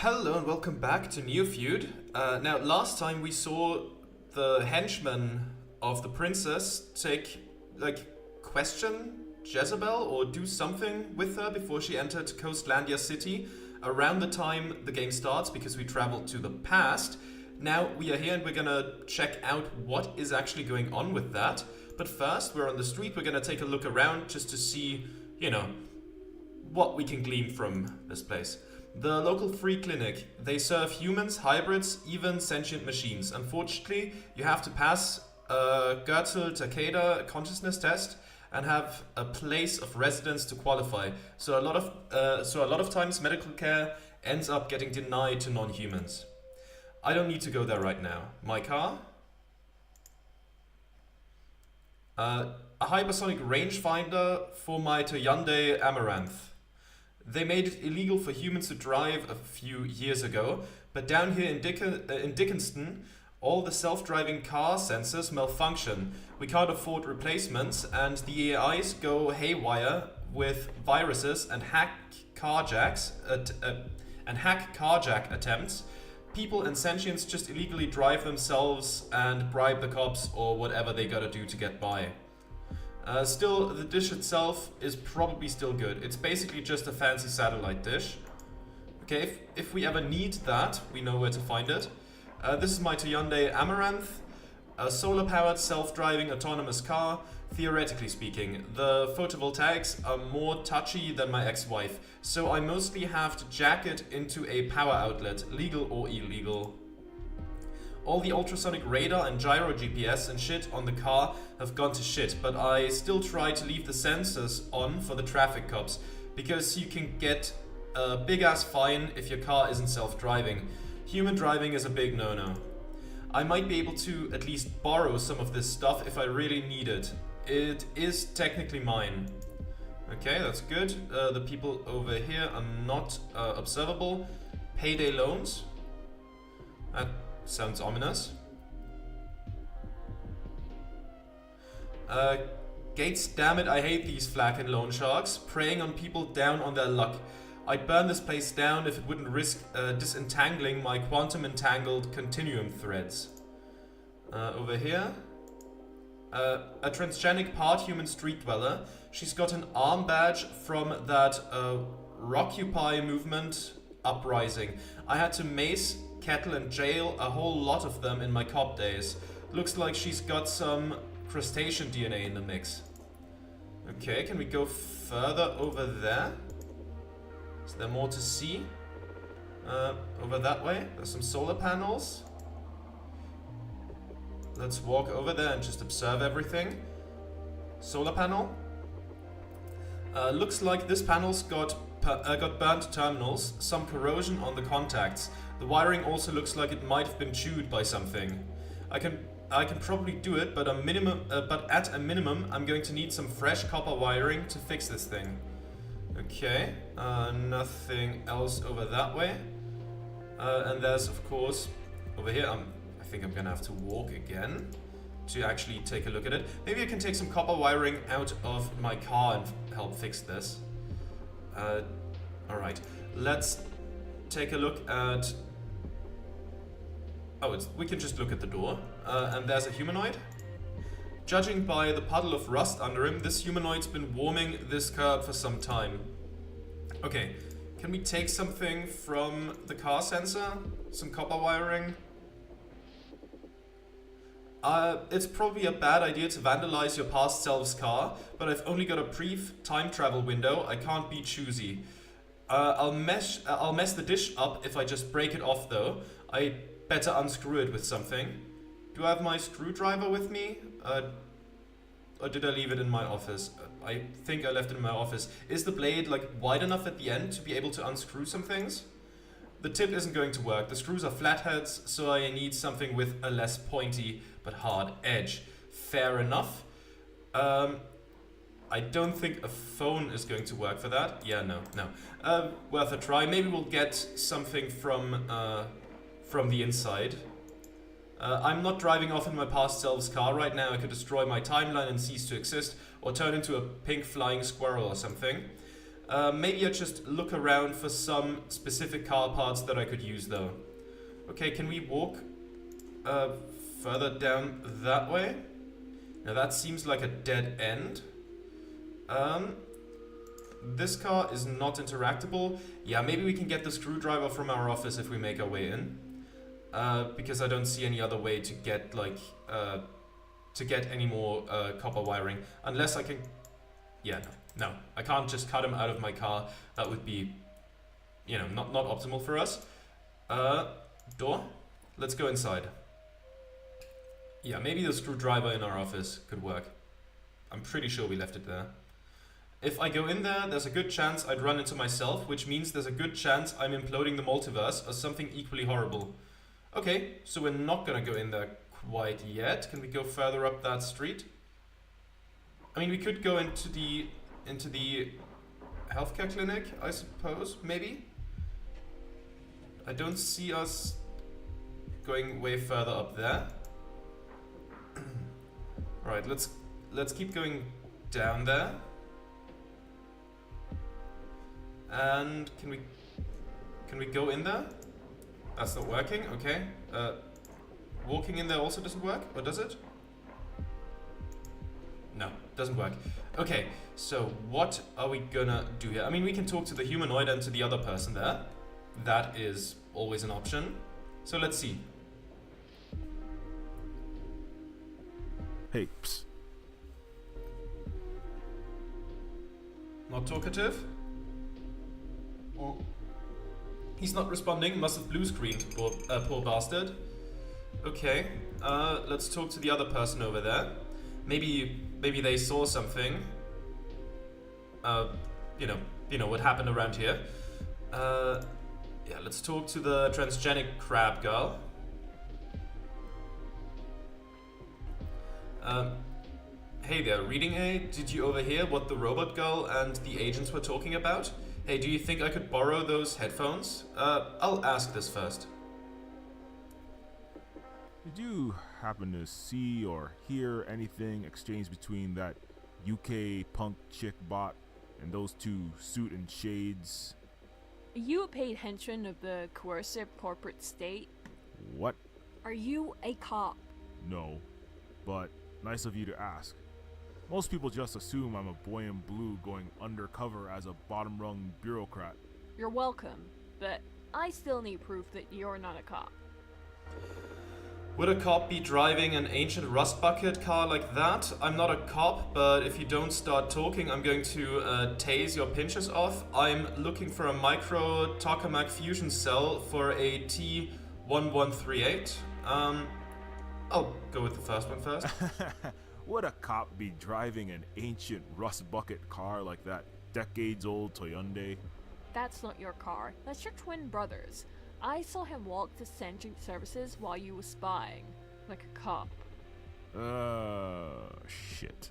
Hello and welcome back to Neofeud. Now, last time we saw the henchman of the princess question Jezebel or do something with her before she entered Coastlandia City around the time the game starts because we traveled to the past. Now we are here and we're gonna check out what is actually going on with that. But first, we're on the street, we're gonna take a look around just to see, what we can glean from this place. The local free clinic, they serve humans, hybrids, even sentient machines. Unfortunately, you have to pass a Goethe Takeda consciousness test and have a place of residence to qualify. So a lot of times medical care ends up getting denied to non-humans. I don't need to go there right now. My car? A hypersonic rangefinder for my Hyundai Amaranth. They made it illegal for humans to drive a few years ago, but down here in Dickinston, all the self-driving car sensors malfunction. We can't afford replacements, and the AIs go haywire with viruses and hack carjack attempts. People and sentients just illegally drive themselves and bribe the cops or whatever they gotta do to get by. Still, the dish itself is probably still good. It's basically just a fancy satellite dish. Okay, if we ever need that, we know where to find it. This is my Hyundai Amaranth, a solar-powered, self-driving, autonomous car. Theoretically speaking, the photovoltaics are more touchy than my ex-wife, so I mostly have to jack it into a power outlet, legal or illegal. All the ultrasonic radar and gyro GPS and shit on the car have gone to shit, but I still try to leave the sensors on for the traffic cops, because you can get a big ass fine if your car isn't self-driving. Human driving is a big no-no. I might be able to at least borrow some of this stuff if I really need it. It is technically mine. Okay, that's good. The people over here are not observable. Payday loans. That sounds ominous. Gates, damn it, I hate these flak and loan sharks, preying on people down on their luck. I'd burn this place down if it wouldn't risk disentangling my quantum entangled continuum threads. Over here, a transgenic part-human street dweller. She's got an arm badge from that Rockupy movement uprising. I had to mace, kettle and jail a whole lot of them in my cop days. Looks like she's got some crustacean DNA in the mix. Okay, can we go further over there? Is there more to see? Over that way, there's some solar panels. Let's walk over there and just observe everything. Solar panel. Looks like this panel's got burnt terminals, some corrosion on the contacts. The wiring also looks like it might have been chewed by something. I can probably do it, but at a minimum, I'm going to need some fresh copper wiring to fix this thing. Okay, nothing else over that way. And there's, of course, over here, I think I'm gonna have to walk again to actually take a look at it. Maybe I can take some copper wiring out of my car and help fix this. Alright, let's take a look at... Oh, we can just look at the door. And there's a humanoid. Judging by the puddle of rust under him, this humanoid's been warming this curb for some time. Okay, can we take something from the car sensor? Some copper wiring? It's probably a bad idea to vandalize your past self's car, but I've only got a brief time travel window. I can't be choosy. I'll mess the dish up if I just break it off though. I better unscrew it with something. Do I have my screwdriver with me? Or did I leave it in my office? I think I left it in my office. Is the blade like wide enough at the end to be able to unscrew some things? The tip isn't going to work. The screws are flatheads, so I need something with a less pointy but hard edge. Fair enough. I don't think a phone is going to work for that. Yeah, no. Worth a try. Maybe we'll get something from the inside. I'm not driving off in my past self's car right now. I could destroy my timeline and cease to exist, or turn into a pink flying squirrel or something. Maybe I just look around for some specific car parts that I could use though. Okay, can we walk further down that way? Now that seems like a dead end. This car is not interactable. Yeah, maybe we can get the screwdriver from our office if we make our way in. Because I don't see any other way to get like any more copper wiring, unless I can. Yeah, no, I can't just cut him out of my car. That would be, you know, not optimal for us. Door. Let's go inside. Yeah, maybe the screwdriver in our office could work. I'm pretty sure we left it there. If I go in there, there's a good chance I'd run into myself, which means there's a good chance I'm imploding the multiverse or something equally horrible. Okay, so we're not gonna go in there quite yet. Can we go further up that street? I mean, we could go into the healthcare clinic, I suppose, maybe? I don't see us going way further up there. Alright, let's keep going down there. And can we go in there? That's not working, okay. Walking in there also doesn't work, or does it? No, doesn't work. Okay, so what are we gonna do here? I mean, we can talk to the humanoid and to the other person there. That is always an option. So let's see. Hey, psst. Not talkative? Oh. He's not responding, must have blue screened, poor bastard. Okay, let's talk to the other person over there. Maybe they saw something. You know what happened around here. Yeah, let's talk to the transgenic crab girl. Hey there, reading aid. Did you overhear what the robot girl and the agents were talking about? Hey, do you think I could borrow those headphones? I'll ask this first. Did you happen to see or hear anything exchanged between that UK punk chick bot and those two suit and shades? Are you a paid henchman of the coercive corporate state? What? Are you a cop? No, but nice of you to ask. Most people just assume I'm a boy in blue going undercover as a bottom-rung bureaucrat. You're welcome, but I still need proof that you're not a cop. Would a cop be driving an ancient rust bucket car like that? I'm not a cop, but if you don't start talking, I'm going to tase your pinches off. I'm looking for a micro tokamak fusion cell for a T1138. I'll go with the first one first. Would a cop be driving an ancient rust bucket car like that decades-old Toyonde? That's not your car. That's your twin brother's. I saw him walk to Sentient Services while you were spying. Like a cop. Shit.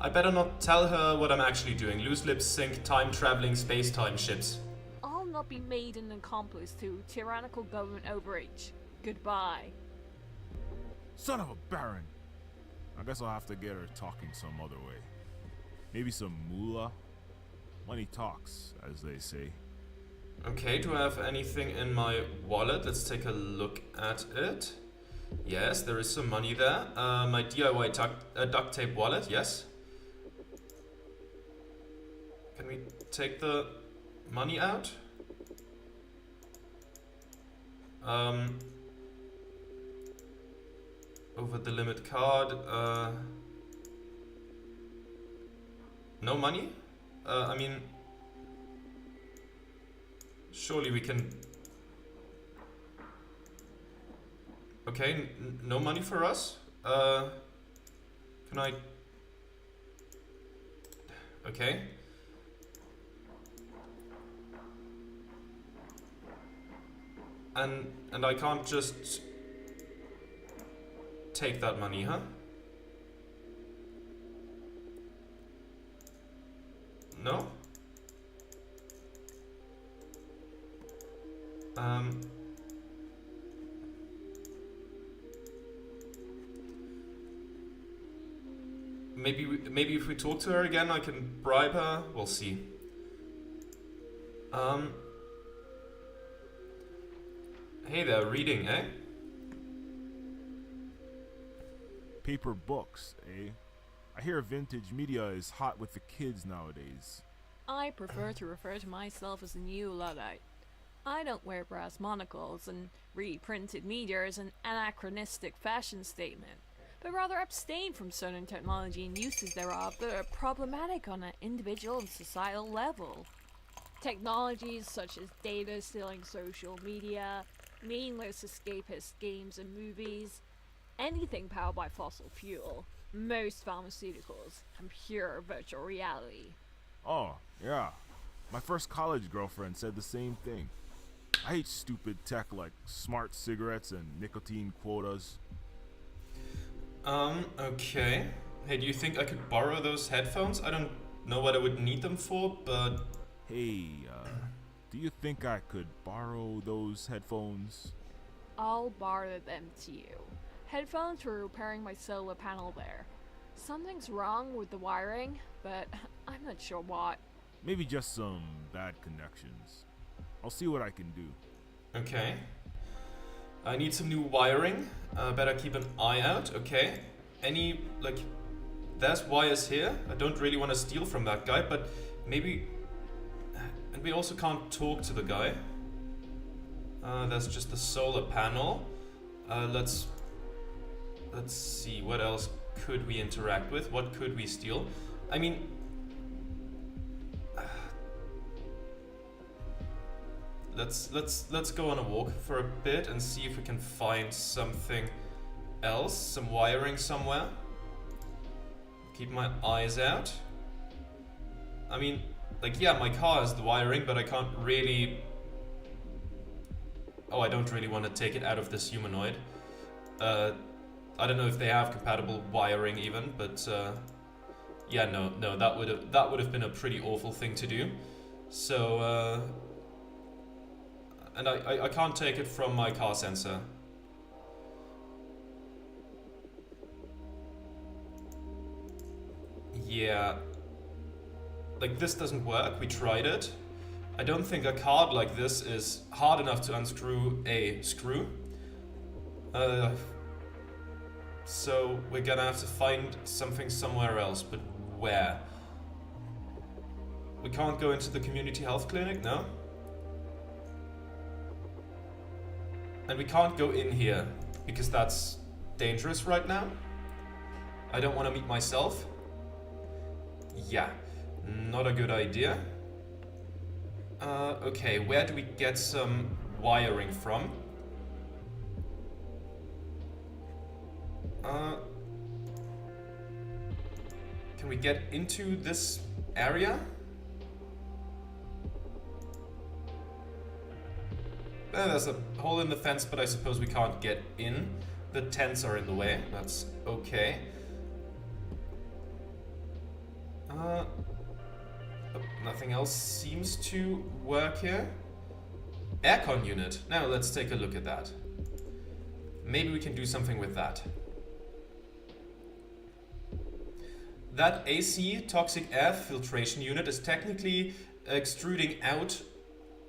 I better not tell her what I'm actually doing. Loose lips sink time-traveling space-time ships. I'll not be made an accomplice to tyrannical government overreach. Goodbye. Son of a baron! I guess I'll have to get her talking some other way. Maybe some moolah? Money talks, as they say. Okay, do I have anything in my wallet? Let's take a look at it. Yes, there is some money there. My DIY duct tape wallet, yes. Can we take the money out? Over the limit card. No money? I mean, surely we can. Okay, no money for us? Can I? Okay. And I can't just take that money, huh? No? maybe if we talk to her again, I can bribe her. We'll see. Hey there, reading, eh? Paper books, eh? I hear vintage media is hot with the kids nowadays. I prefer to refer to myself as a new Luddite. I don't wear brass monocles, and reprinted media is an anachronistic fashion statement, but rather abstain from certain technology and uses thereof that are problematic on an individual and societal level. Technologies such as data stealing social media, meaningless escapist games and movies, anything powered by fossil fuel, most pharmaceuticals, and pure virtual reality. Oh, yeah. My first college girlfriend said the same thing. I hate stupid tech like smart cigarettes and nicotine quotas. Okay. Hey, do you think I could borrow those headphones? I don't know what I would need them for, but... Hey, do you think I could borrow those headphones? I'll borrow them to you. Headphones were repairing my solar panel there. Something's wrong with the wiring, but I'm not sure what. Maybe just some bad connections. I'll see what I can do. Okay. I need some new wiring. Better keep an eye out, okay? There's wires here. I don't really want to steal from that guy, but maybe... And we also can't talk to the guy. There's just the solar panel. Let's see, what else could we interact with? What could we steal? I mean... Let's go on a walk for a bit and see if we can find something else, some wiring somewhere. Keep my eyes out. I mean, yeah, my car has the wiring, but I can't really... Oh, I don't really want to take it out of this humanoid. I don't know if they have compatible wiring even, but yeah, no, that would have been a pretty awful thing to do. So and I can't take it from my car sensor. Yeah. This doesn't work, we tried it. I don't think a card like this is hard enough to unscrew a screw. So we're gonna have to find something somewhere else, but where? We can't go into the community health clinic, no? And we can't go in here, because that's dangerous right now. I don't want to meet myself. Yeah, not a good idea. Okay, where do we get some wiring from? Can we get into this area? There's a hole in the fence, but I suppose we can't get in. The tents are in the way. That's okay. Nothing else seems to work here. Aircon unit. Now let's take a look at that. Maybe we can do something with that. That AC toxic air filtration unit is technically extruding out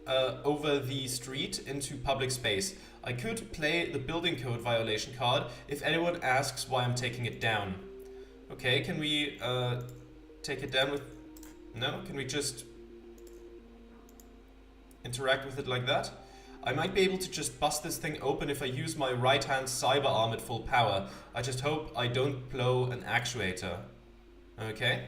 over the street into public space. I could play the building code violation card if anyone asks why I'm taking it down. Okay, can we take it down with... No? Can we just interact with it like that? I might be able to just bust this thing open if I use my right-hand cyber arm at full power. I just hope I don't blow an actuator. Okay.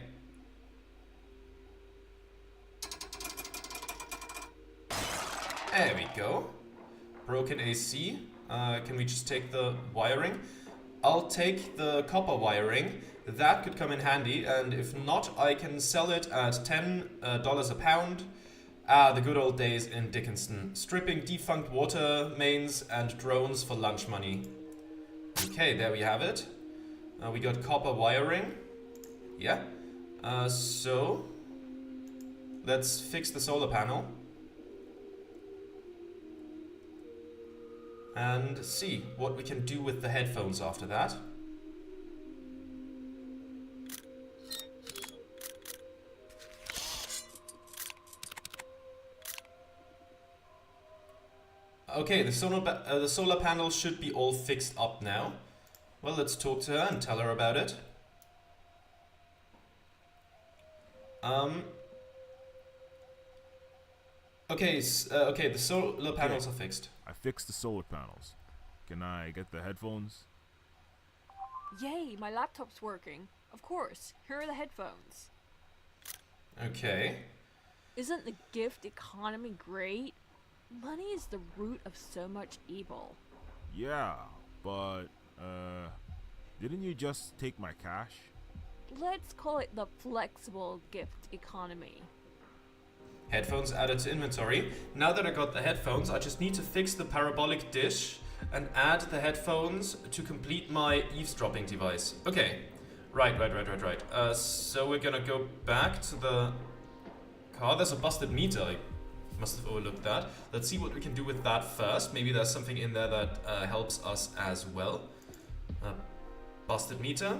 There we go. Broken AC. Can we just take the wiring? I'll take the copper wiring. That could come in handy, and if not, I can sell it at $10 a pound. Ah, the good old days in Dickinson. Stripping defunct water mains and drones for lunch money. Okay, there we have it. We got copper wiring. Yeah. So let's fix the solar panel. And see what we can do with the headphones after that. Okay, the solar panels should be all fixed up now. Well, let's talk to her and tell her about it. Okay, okay, the solar panels are fixed. I fixed the solar panels. Can I get the headphones? Yay, my laptop's working. Of course, here are the headphones. Okay. Isn't the gift economy great? Money is the root of so much evil. Yeah, but, didn't you just take my cash? Let's call it the flexible gift economy. Headphones added to inventory. Now that I got the headphones, I just need to fix the parabolic dish and add the headphones to complete my eavesdropping device. Okay. Right. So we're gonna go back to the car. There's a busted meter. I must have overlooked that. Let's see what we can do with that first. Maybe there's something in there that helps us as well. Busted meter.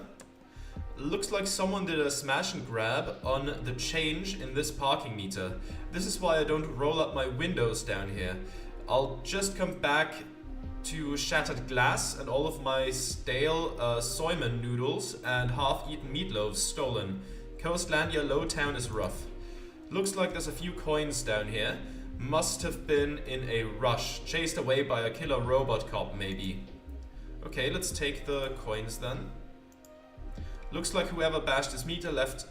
Looks like someone did a smash and grab on the change in this parking meter. This is why I don't roll up my windows down here. I'll just come back to shattered glass and all of my stale soyman noodles and half-eaten meatloaves stolen. Coastlandia Lowtown is rough. Looks like there's a few coins down here. Must have been in a rush. Chased away by a killer robot cop, maybe. Okay, let's take the coins then. Looks like whoever bashed this meter left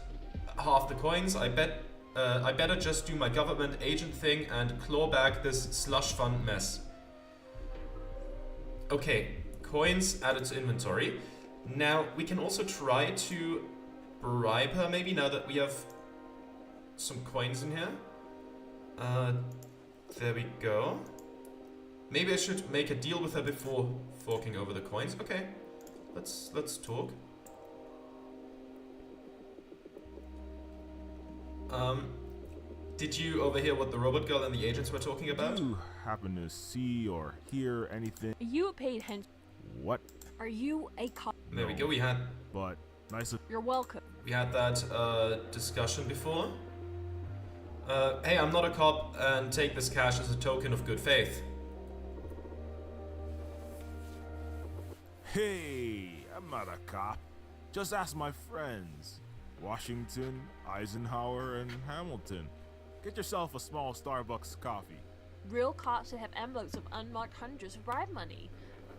half the coins. I better just do my government agent thing and claw back this slush fund mess. Okay, coins added to inventory. Now, we can also try to bribe her maybe now that we have some coins in here. There we go. Maybe I should make a deal with her before forking over the coins. Okay, let's talk. Did you overhear what the robot girl and the agents were talking about? Do you happen to see or hear anything? Are you a paid henchman? What? Are you a cop? There we go. We had But nice of You're welcome. that discussion before. Hey, I'm not a cop, and take this cash as a token of good faith. Hey, I'm not a cop. Just ask my friends. Washington, Eisenhower, and Hamilton. Get yourself a small Starbucks coffee. Real cops should have envelopes of unmarked hundreds of bribe money,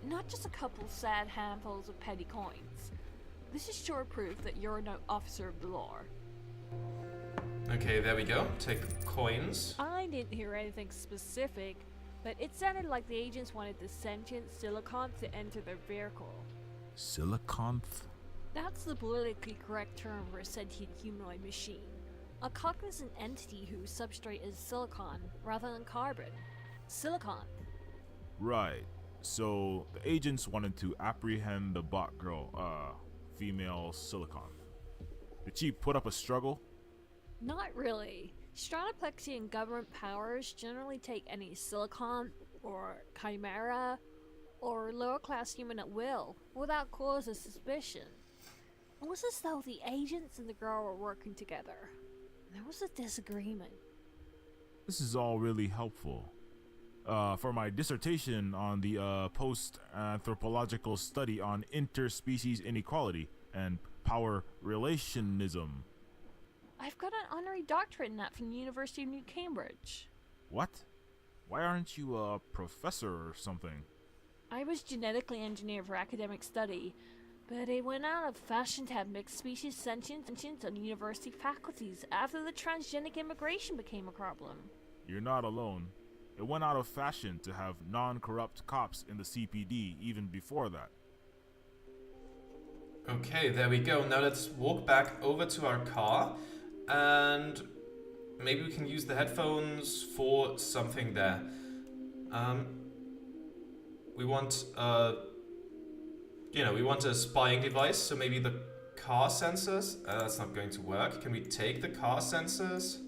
not just a couple sad handfuls of petty coins. This is sure proof that you're no officer of the law. Okay, there we go. Take the coins. I didn't hear anything specific, but it sounded like the agents wanted the sentient silicon to enter their vehicle. Siliconth? That's the politically correct term for a sentient humanoid machine. A cognizant entity whose substrate is silicon rather than carbon. Silicon. Right. So the agents wanted to apprehend the bot girl, female Silicon. Did she put up a struggle? Not really. Stratoplexy and government powers generally take any silicon, or chimera, or lower class human at will, without cause of suspicion. It was as though the agents and the girl were working together. There was a disagreement. This is all really helpful. For my dissertation on the post-anthropological study on interspecies inequality and power relationism. I've got an honorary doctorate in that from the University of New Cambridge. What? Why aren't you a professor or something? I was genetically engineered for academic study, but it went out of fashion to have mixed species sentience on university faculties after the transgenic immigration became a problem. You're not alone. It went out of fashion to have non-corrupt cops in the CPD even before that. Okay, there we go. Now let's walk back over to our car, and maybe we can use the headphones for something there. We want, we want a spying device, so maybe the car sensors. That's not going to work. Can we take the car sensors?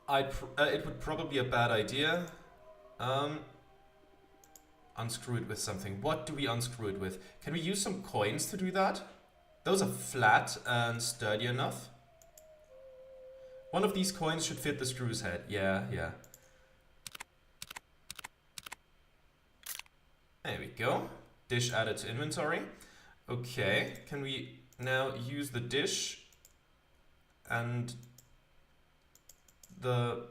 It would probably be a bad idea. Unscrew it with something. What do we unscrew it with? Can we use some coins to do that? Those are flat and sturdy enough. One of these coins should fit the screw's head. Yeah, yeah. There we go. Dish added to inventory. Okay, can we now use the dish and the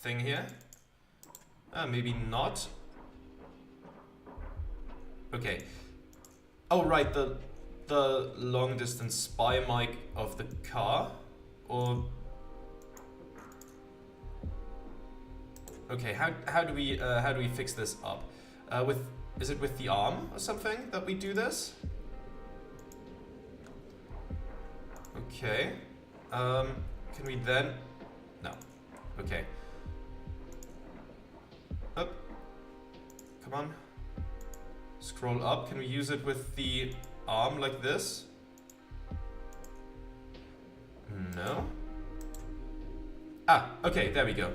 thing here? Maybe not. Okay. Oh, right, the long distance spy mic of the car, or okay, how do we fix this up? Is it with the arm or something that we do this? Okay. Can we then? No. Okay. Up. Come on. Scroll up. Can we use it with the arm like this? No. Ah, okay, there we go.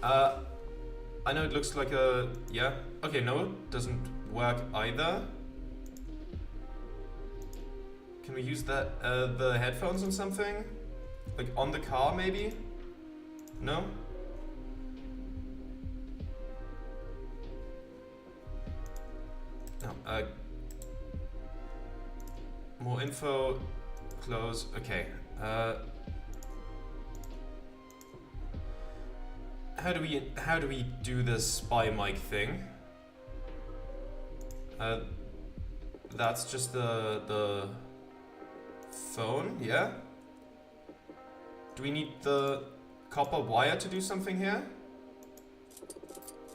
I know it looks like a... yeah. Okay, no, it doesn't work either. Can we use that, the headphones on something? Like on the car, maybe? No? No, more info, close, okay. How do we do this spy mic thing? That's just the phone, yeah? Do we need the copper wire to do something here?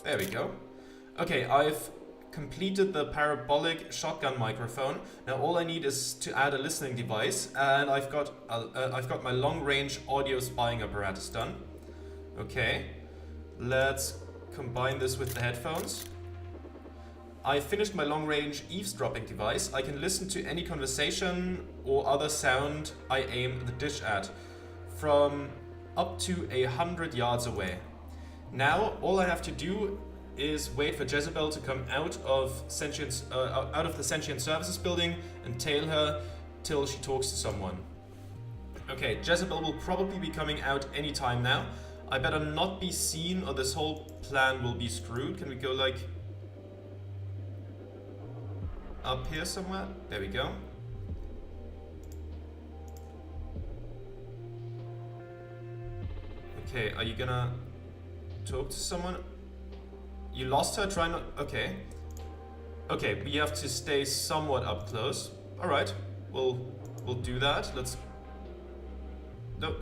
There we go. Okay, I've completed the parabolic shotgun microphone. Now all I need is to add a listening device, and I've got my long-range audio spying apparatus done. Okay, let's combine this with the headphones. I finished my long-range eavesdropping device. I can listen to any conversation or other sound I aim the dish at from up to 100 yards away. Now all I have to do is wait for Jezebel to come out of the sentient services building and tail her till she talks to someone. Okay, Jezebel will probably be coming out any time now. I better not be seen or this whole plan will be screwed. Can we go like up here somewhere? There we go. Okay, are you gonna talk to someone? You lost her, try not... okay. Okay, we have to stay somewhat up close. Alright, we'll do that. Let's... No,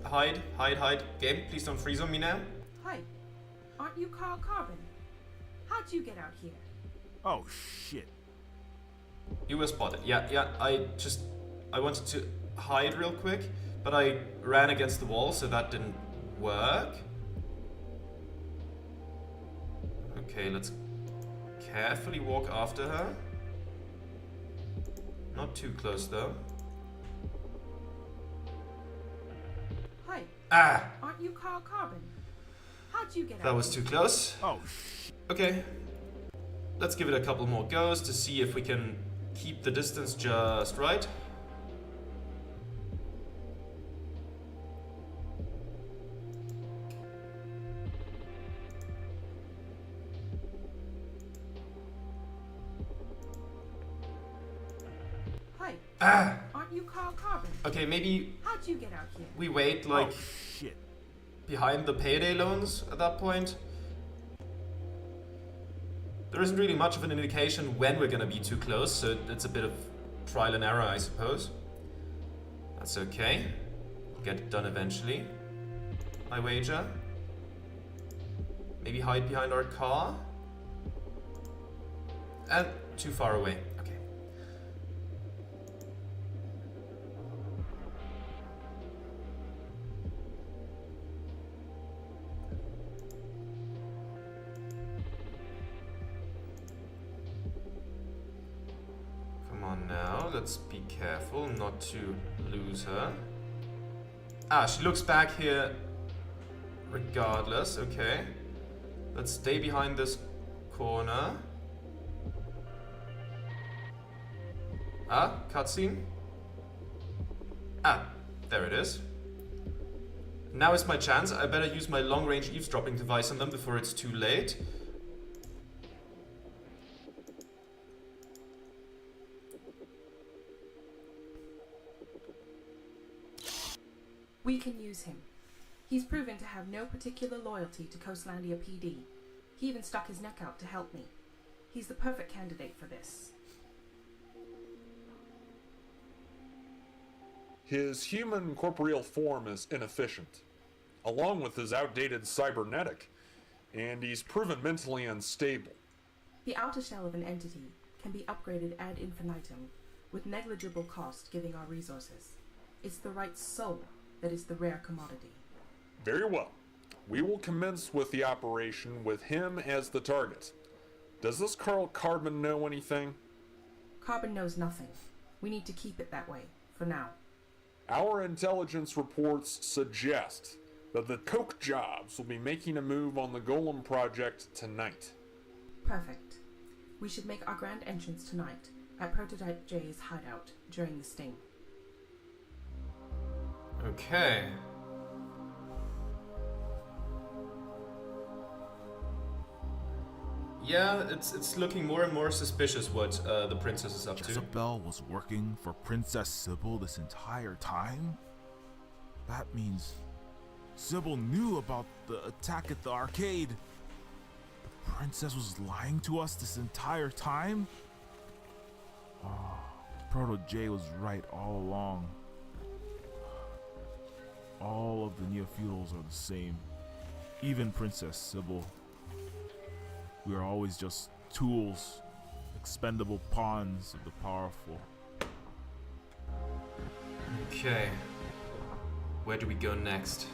hide. Game, please don't freeze on me now. Hi, aren't you Carl Carbon? How'd you get out here? Oh, shit. You were spotted. Yeah, I wanted to hide real quick, but I ran against the wall, so that didn't work. Okay, let's carefully walk after her. Not too close though. Hi. Ah! Aren't you Carl Carbon? How'd you get out? That was too close. Oh, okay. Let's give it a couple more goes to see if we can keep the distance just right. Hi. Ah! Aren't you Carl Carbon? Okay, maybe How'd you get out here? we wait like oh, shit. behind the payday loans at that point. There isn't really much of an indication when we're gonna be too close, so it's a bit of trial and error, I suppose. That's okay. We'll get it done eventually, I wager. Maybe hide behind our car. And too far away. Okay. Come on now, let's be careful not to lose her. Ah, she looks back here regardless, okay. Let's stay behind this corner. Ah, cutscene. Ah, there it is. Now is my chance. I better use my long-range eavesdropping device on them before it's too late. We can use him. He's proven to have no particular loyalty to Coastlandia PD. He even stuck his neck out to help me. He's the perfect candidate for this. His human corporeal form is inefficient, along with his outdated cybernetic, and he's proven mentally unstable. The outer shell of an entity can be upgraded ad infinitum, with negligible cost giving our resources. It's the right soul that is the rare commodity. Very well. We will commence with the operation with him as the target. Does this Carl Carbon know anything? Carbon knows nothing. We need to keep it that way, for now. Our intelligence reports suggest that the Coke Jobs will be making a move on the Golem project tonight. Perfect. We should make our grand entrance tonight at Prototype J's hideout during the sting. Okay. Yeah, it's looking more and more suspicious what the princess is up to. Jezebel was working for Princess Sybil this entire time? That means Sybil knew about the attack at the arcade. The princess was lying to us this entire time? Oh, Proto J was right all along. All of the Neofeudals are the same. Even Princess Sybil. We are always just tools, expendable pawns of the powerful. Okay. Where do we go next?